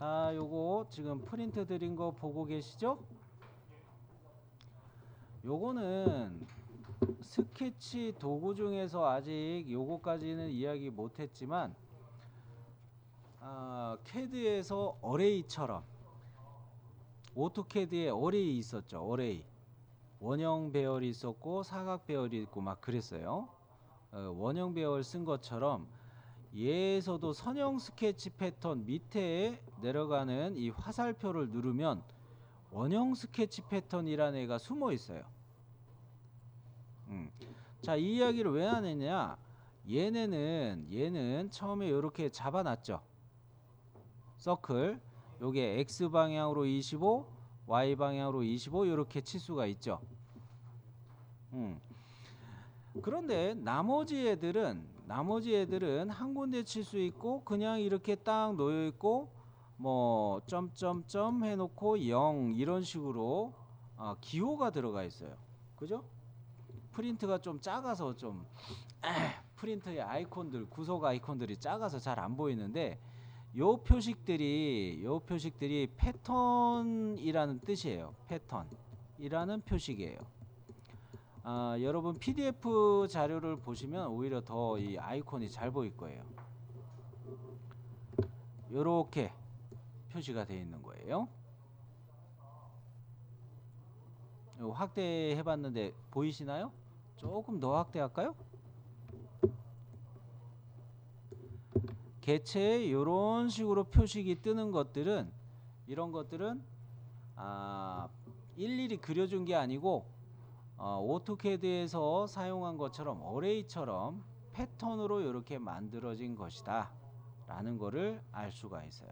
다 요거 지금 프린트 드린 거 보고 계시죠? 요거는 스케치 도구 중에서 아직 요거까지는 이야기 못했지만 캐드에서 어레이처럼 오토캐드에 어레이 있었죠. 어레이 원형 배열이 있었고 사각 배열이 있고 막 그랬어요. 원형 배열 쓴 것처럼 얘에서도 선형 스케치 패턴 밑에 내려가는 이 화살표를 누르면 원형 스케치 패턴이라는 애가 숨어 있어요. 자, 이 이야기를 왜 하느냐? 얘는 처음에 이렇게 잡아놨죠. 서클 요게 X 방향으로 25, Y 방향으로 25 이렇게 치수가 있죠. 그런데 나머지 애들은 한 군데 칠 수 있고 그냥 이렇게 딱 놓여 있고 뭐 점점점 해놓고 0 이런 식으로 기호가 들어가 있어요. 그죠? 프린트가 좀 작아서 좀 프린트의 아이콘들 구속 아이콘들이 작아서 잘 안 보이는데 요 표식들이 패턴이라는 뜻이에요. 패턴이라는 표식이에요. 여러분 PDF 자료를 보시면 오히려 더 이 아이콘이 잘 보일 거예요. 요렇게 표시가 되어 있는 거예요. 확대해 봤는데 보이시나요? 조금 더 확대할까요? 개체에 이런 식으로 표식이 뜨는 것들은 이런 것들은 일일이 그려준 게 아니고 오토캐드에서 사용한 것처럼 어레이처럼 패턴으로 이렇게 만들어진 것이다 라는 거를 알 수가 있어요.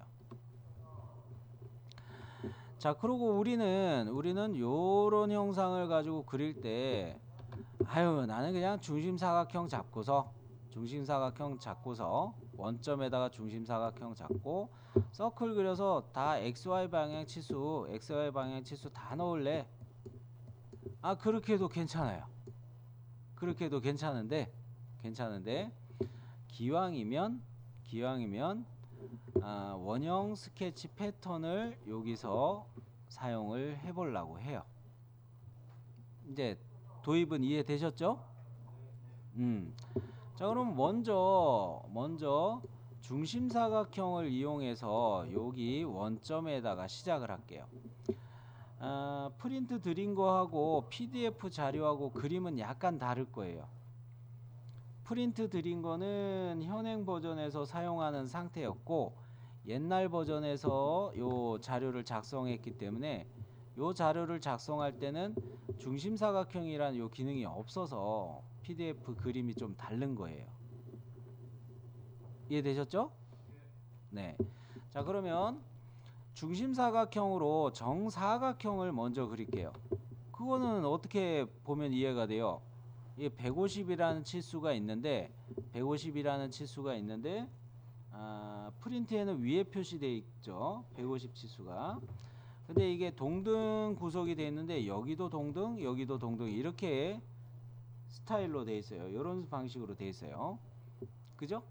자, 그리고 우리는 요런 형상을 가지고 그릴 때 나는 그냥 중심사각형 잡고서 원점에다가 중심사각형 잡고 서클 그려서 다 XY 방향 치수 다 넣을래. 그렇게 해도 괜찮아요. 그렇게 해도 괜찮은데 기왕이면 원형 스케치 패턴을 여기서 사용을 해보려고 해요. 이제 도입은 이해되셨죠? 자, 그럼 먼저 중심사각형을 이용해서 여기 원점에다가 시작을 할게요. 프린트 드린 거하고 PDF 자료하고 그림은 약간 다를 거예요. 프린트 드린 거는 현행 버전에서 사용하는 상태였고 옛날 버전에서 요 자료를 작성했기 때문에 요 자료를 작성할 때는 중심사각형이라는 요 기능이 없어서 PDF 그림이 좀 다른 거예요. 이해되셨죠? 네. 자, 그러면 중심사각형으로 정사각형을 먼저 그릴게요. 그거는 어떻게 보면 이해가 돼요. 이 150이라는 치수가 있는데 프린트에는 위에 표시되어 있죠. 150 치수가. 근데 이게 동등 구석이 되어 있는데 여기도 동등 이렇게 스타일로 되어 있어요. 이런 방식으로 되어 있어요. 그죠?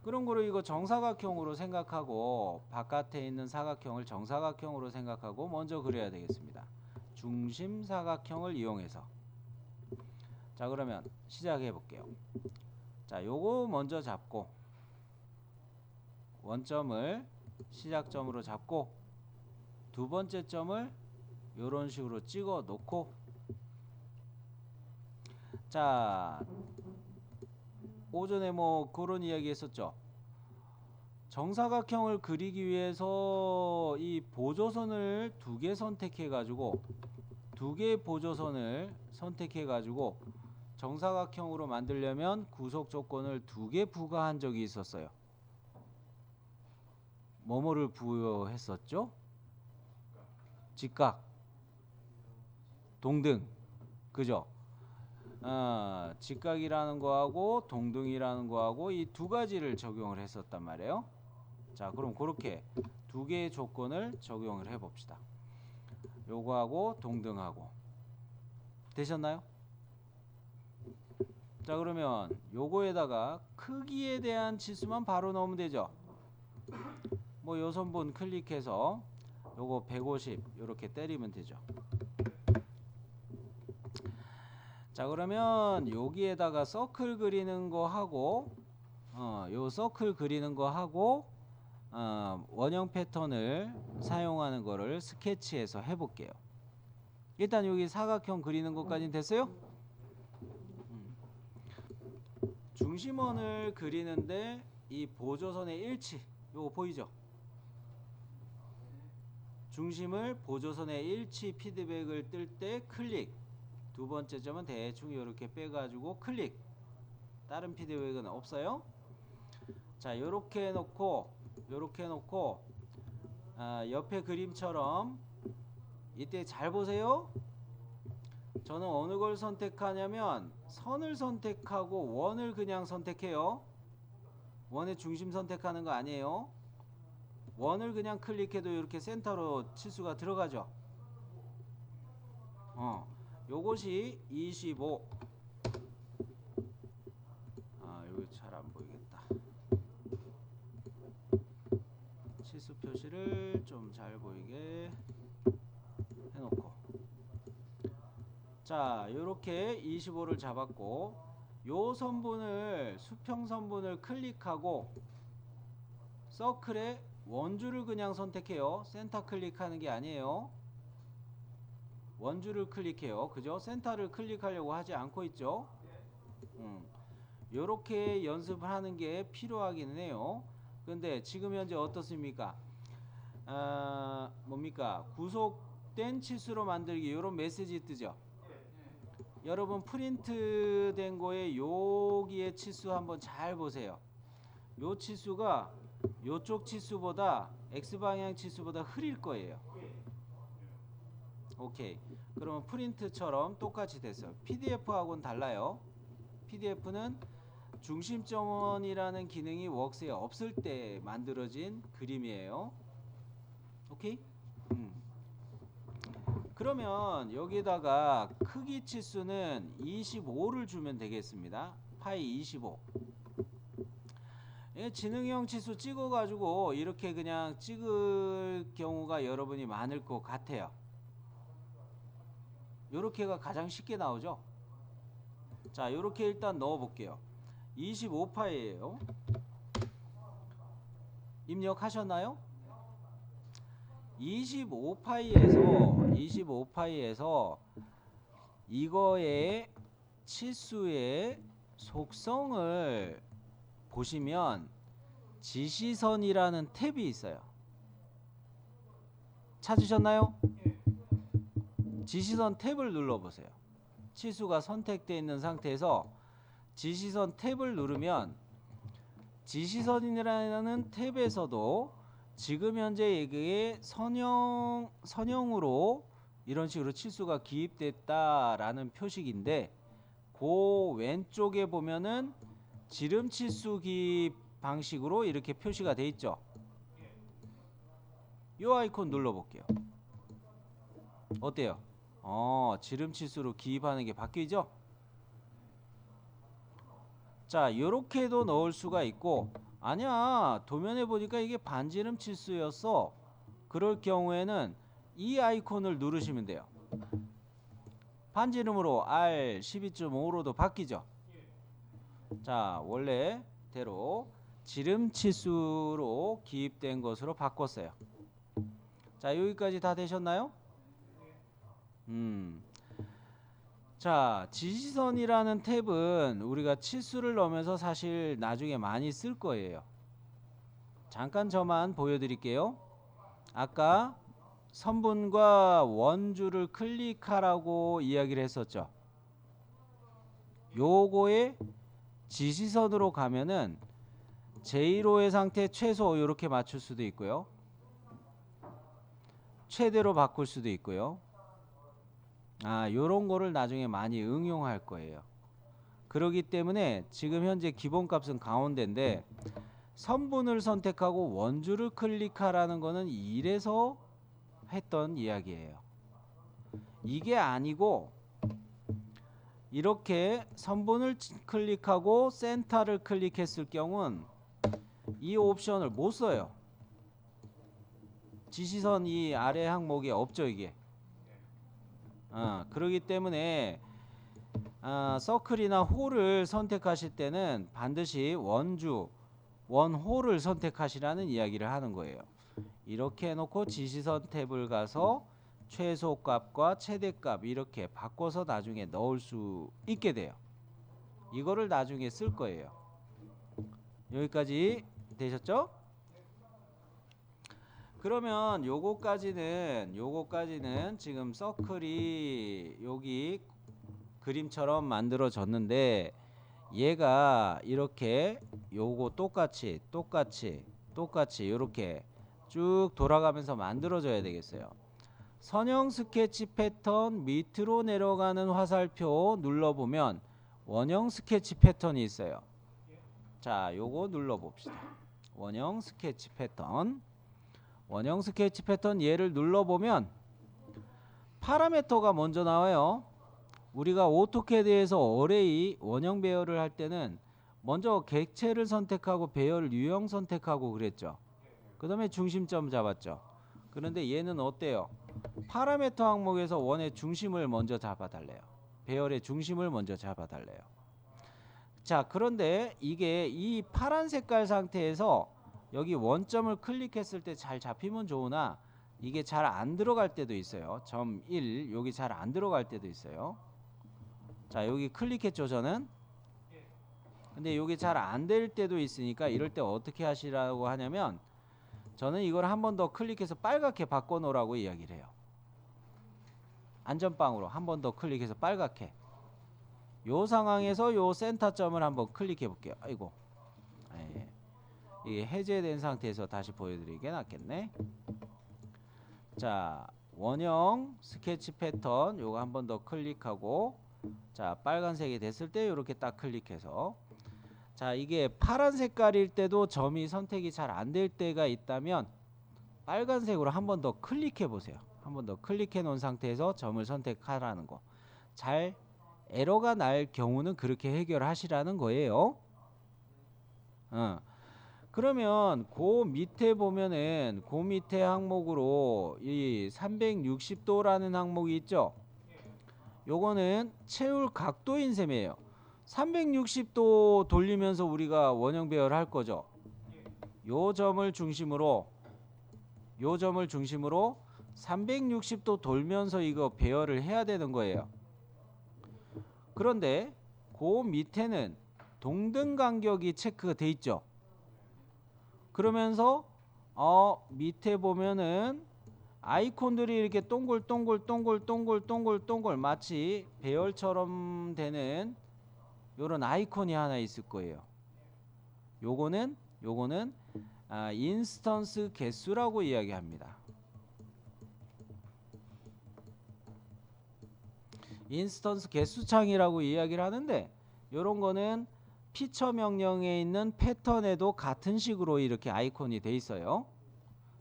그런 거를 이거 정사각형으로 생각하고 바깥에 있는 사각형을 정사각형으로 생각하고 먼저 그려야 되겠습니다. 중심사각형을 이용해서. 자, 그러면 시작해 볼게요. 자, 요거 먼저 잡고 원점을 시작점으로 잡고 두 번째 점을 요런 식으로 찍어 놓고 자, 오전에 뭐 그런 이야기 했었죠. 정사각형을 그리기 위해서 이 보조선을 두 개 선택해 가지고 두 개의 보조선을 선택해 가지고 정사각형으로 만들려면 구속 조건을 두 개 부과한 적이 있었어요. 뭐뭐를 부여했었죠? 직각, 동등, 그죠? 직각이라는 거하고 동등이라는 거하고 이 두 가지를 적용을 했었단 말이에요. 자, 그럼 그렇게 두 개의 조건을 적용을 해 봅시다. 요거하고 동등하고 되셨나요? 자, 그러면 요거에다가 크기에 대한 치수만 바로 넣으면 되죠. 뭐 요 선분 클릭해서 요거 150 요렇게 때리면 되죠. 자, 그러면 여기에다가 서클 그리는 거 하고 요 서클 그리는 거 하고 원형 패턴을 사용하는 거를 스케치해서 해볼게요. 일단 여기 사각형 그리는 것까지는 됐어요? 중심원을 그리는데 이 보조선의 일치 요거 보이죠? 중심을 보조선의 일치 피드백을 뜰 때 클릭, 두 번째 점은 대충 이렇게 빼가지고 클릭, 다른 피드백은 없어요. 자, 요렇게 해놓고 옆에 그림처럼 이때 잘 보세요. 저는 어느 걸 선택하냐면 선을 선택하고 원을 그냥 선택해요. 원의 중심 선택하는 거 아니에요. 원을 그냥 클릭해도 이렇게 센터로 치수가 들어가죠. 요것이 25. 여기 잘 안 보이겠다. 치수 표시를 좀 잘 보이게 해놓고, 자, 요렇게 25를 잡았고, 요 선분을 수평 선분을 클릭하고 서클에 원줄을 그냥 선택해요. 센터 클릭하는 게 아니에요. 원줄을 클릭해요. 그죠? 센터를 클릭하려고 하지 않고 있죠. 요렇게 연습을 하는 게 필요하기는 해요. 근데 지금 현재 어떻습니까? 뭡니까? 구속된 치수로 만들기, 요런 메시지 뜨죠. 여러분 프린트 된 거에 여기에 치수 한번 잘 보세요. 요 치수가 요쪽 치수보다 X방향 치수보다 흐릴 거예요. 오케이. 그러면 프린트처럼 똑같이 됐어요. PDF하고는 달라요. PDF는 중심점원이라는 기능이 웍스에 없을 때 만들어진 그림이에요. 오케이? 그러면 여기다가 크기 치수는 25를 주면 되겠습니다. 파이 25. 지능형 치수 찍어가지고 이렇게 그냥 찍을 경우가 여러분이 많을 것 같아요. 요렇게가 가장 쉽게 나오죠. 자, 요렇게 일단 넣어 볼게요. 25파이예요. 입력하셨나요? 25파이에서 이거의 치수의 속성을 보시면 지시선이라는 탭이 있어요. 찾으셨나요? 지시선 탭을 눌러보세요. 치수가 선택되어 있는 상태에서 지시선 탭을 누르면 지시선이라는 탭에서도 지금 현재 여기에 선형으로 이런 식으로 치수가 기입됐다라는 표식인데, 그 왼쪽에 보면은 지름 치수 기입 방식으로 이렇게 표시가 돼 있죠. 이 아이콘 눌러볼게요. 어때요? 지름 치수로 기입하는 게 바뀌죠? 자, 요렇게도 넣을 수가 있고, 아니야, 도면에 보니까 이게 반지름 치수였어. 그럴 경우에는 이 아이콘을 누르시면 돼요. 반지름으로 R 12.5로도 바뀌죠. 자, 원래대로 지름 치수로 기입된 것으로 바꿨어요. 자, 여기까지 다 되셨나요? 자, 지시선이라는 탭은 우리가 치수를 넣으면서 사실 나중에 많이 쓸 거예요. 잠깐 저만 보여드릴게요. 아까 선분과 원줄을 클릭하라고 이야기를 했었죠. 요거에 지시선으로 가면은 제1호의 상태 최소 이렇게 맞출 수도 있고요. 최대로 바꿀 수도 있고요. 요런 거를 나중에 많이 응용할 거예요. 그렇기 때문에 지금 현재 기본값은 가운데인데 선분을 선택하고 원줄을 클릭하라는 거는 이래서 했던 이야기예요. 이게 아니고 이렇게 선분을 클릭하고 센터를 클릭했을 경우는 이 옵션을 못 써요. 지시선 이 아래 항목에 없죠 이게. 그러기 때문에 서클이나 홀을 선택하실 때는 반드시 원주, 원홀을 선택하시라는 이야기를 하는 거예요. 이렇게 해놓고 지시선 탭을 가서 최소값과 최대값 이렇게 바꿔서 나중에 넣을 수 있게 돼요. 이거를 나중에 쓸 거예요. 여기까지 되셨죠? 그러면 요거까지는 지금 서클이 여기 그림처럼 만들어졌는데 얘가 이렇게 요거 똑같이 이렇게 쭉 돌아가면서 만들어져야 되겠어요. 선형 스케치 패턴 밑으로 내려가는 화살표 눌러보면 원형 스케치 패턴이 있어요. 자, 요거 눌러봅시다. 원형 스케치 패턴 얘를 눌러보면 파라미터가 먼저 나와요. 우리가 오토캐드에서 어레이 원형 배열을 할 때는 먼저 객체를 선택하고 배열 유형 선택하고 그랬죠. 그 다음에 중심점 잡았죠. 그런데 얘는 어때요? 파라미터 항목에서 원의 중심을 먼저 잡아달래요. 배열의 중심을 먼저 잡아달래요. 자, 그런데 이게 이 파란 색깔 상태에서 여기 원점을 클릭했을 때 잘 잡히면 좋으나 이게 잘 안 들어갈 때도 있어요. 점 1 여기 잘 안 들어갈 때도 있어요. 자, 여기 클릭했죠 저는. 근데 여기 잘 안 될 때도 있으니까 이럴 때 어떻게 하시라고 하냐면 저는 이걸 한 번 더 클릭해서 빨갛게 바꿔 놓으라고 이야기를 해요. 안전빵으로 한 번 더 클릭해서 빨갛게. 요 상황에서 요 센터점을 한번 클릭해 볼게요. 아이고. 예. 이게 해제된 상태에서 다시 보여드리게 낫겠네. 자, 원형 스케치 패턴 요거 한 번 더 클릭하고 자, 빨간색이 됐을 때 이렇게 딱 클릭해서 자, 이게 파란 색깔일 때도 점이 선택이 잘 안 될 때가 있다면 빨간색으로 한 번 더 클릭해 보세요. 한 번 더 클릭해 놓은 상태에서 점을 선택하라는 거. 잘 에러가 날 경우는 그렇게 해결하시라는 거예요. 그러면 그 밑에 보면은 그 밑에 항목으로 이 360도라는 항목이 있죠. 요거는 채울 각도인 셈이에요. 360도 돌리면서 우리가 원형 배열할 거죠. 요 점을 중심으로 360도 돌면서 이거 배열을 해야 되는 거예요. 그런데 그 밑에는 동등 간격이 체크가 돼 있죠. 그러면서 밑에 보면은 아이콘들이 이렇게 동글 마치 배열처럼 되는 요런 아이콘이 하나 있을 거예요. 요거는 인스턴스 개수라고 이야기합니다. 인스턴스 개수창이라고 이야기를 하는데 요런 거는 피처 명령에 있는 패턴에도 같은 식으로 이렇게 아이콘이 돼 있어요.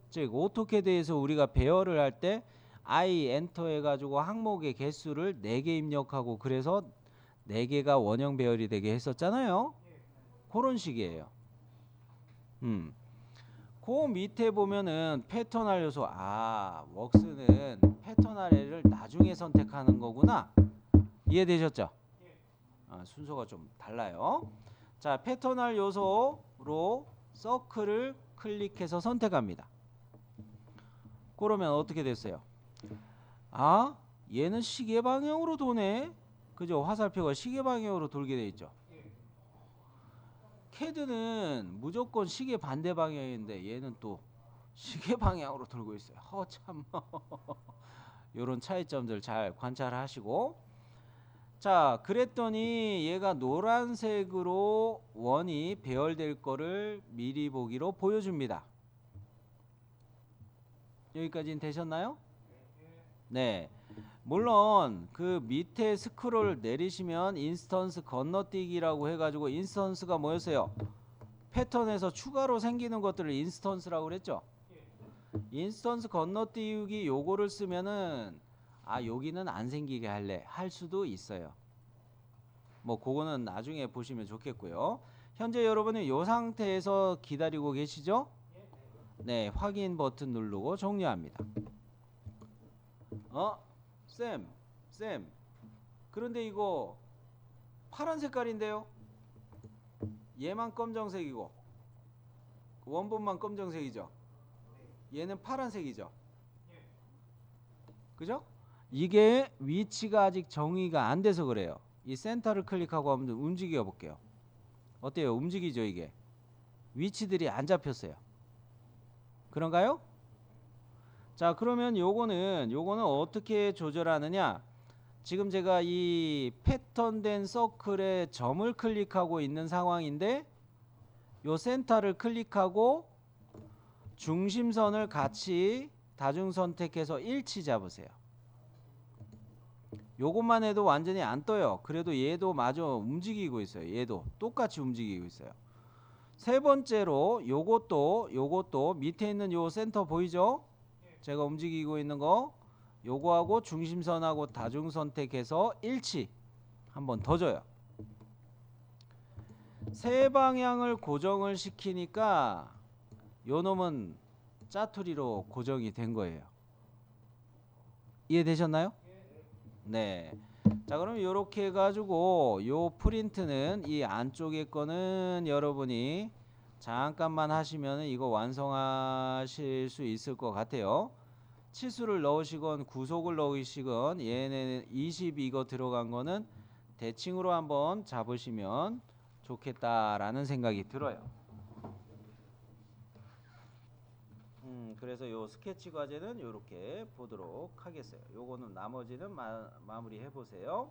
즉 오토캐드에서 우리가 배열을 할 때 I 엔터 해가지고 항목의 개수를 4개 입력하고 그래서 4개가 원형 배열이 되게 했었잖아요. 그런 식이에요. 그 밑에 보면은 패턴할 요소 웍스는 패턴할을 나중에 선택하는 거구나. 이해되셨죠? 순서가 좀 달라요. 자, 패턴할 요소로 서클을 클릭해서 선택합니다. 그러면 어떻게 됐어요? 얘는 시계 방향으로 도네. 그죠? 화살표가 시계 방향으로 돌게 돼 있죠. 캐드는 무조건 시계 반대 방향인데 얘는 또 시계 방향으로 돌고 있어요. 참. 요런 차이점들 잘 관찰하시고. 자, 그랬더니 얘가 노란색으로 원이 배열될 거를 미리 보기로 보여줍니다. 여기까지는 되셨나요? 네. 물론 그 밑에 스크롤 내리시면 인스턴스 건너뛰기라고 해가지고 인스턴스가 뭐였어요? 패턴에서 추가로 생기는 것들을 인스턴스라고 그랬죠? 인스턴스 건너뛰기 요거를 쓰면은 여기는 안 생기게 할 수도 있어요. 뭐 그거는 나중에 보시면 좋겠고요. 현재 여러분은 이 상태에서 기다리고 계시죠? 네, 확인 버튼 누르고 정리합니다. 쌤, 쌤. 그런데 이거 파란 색깔인데요? 얘만 검정색이고 원본만 검정색이죠? 얘는 파란색이죠? 그죠? 이게 위치가 아직 정의가 안 돼서 그래요. 이 센터를 클릭하고 한번 움직여 볼게요. 어때요? 움직이죠 이게? 위치들이 안 잡혔어요. 그런가요? 자, 그러면 요거는 어떻게 조절하느냐? 지금 제가 이 패턴된 서클에 점을 클릭하고 있는 상황인데 요 센터를 클릭하고 중심선을 같이 다중 선택해서 일치 잡으세요. 요것만 해도 완전히 안 떠요. 그래도 얘도 마저 움직이고 있어요. 얘도 똑같이 움직이고 있어요. 세 번째로 요것도 밑에 있는 요 센터 보이죠? 제가 움직이고 있는 거 요거하고 중심선하고 다중 선택해서 일치 한번 더 줘요. 세 방향을 고정을 시키니까 요 놈은 짜투리로 고정이 된 거예요. 이해되셨나요? 네. 자, 그럼 요렇게 해가지고 요 프린트는 이 안쪽에 거는 여러분이 잠깐만 하시면 이거 완성하실 수 있을 것 같아요. 치수를 넣으시건 구속을 넣으시건 얘는 20 이거 들어간 거는 대칭으로 한번 잡으시면 좋겠다라는 생각이 들어요. 그래서 요 스케치 과제는 요렇게 보도록 하겠어요. 요거는 나머지는 마무리 해보세요.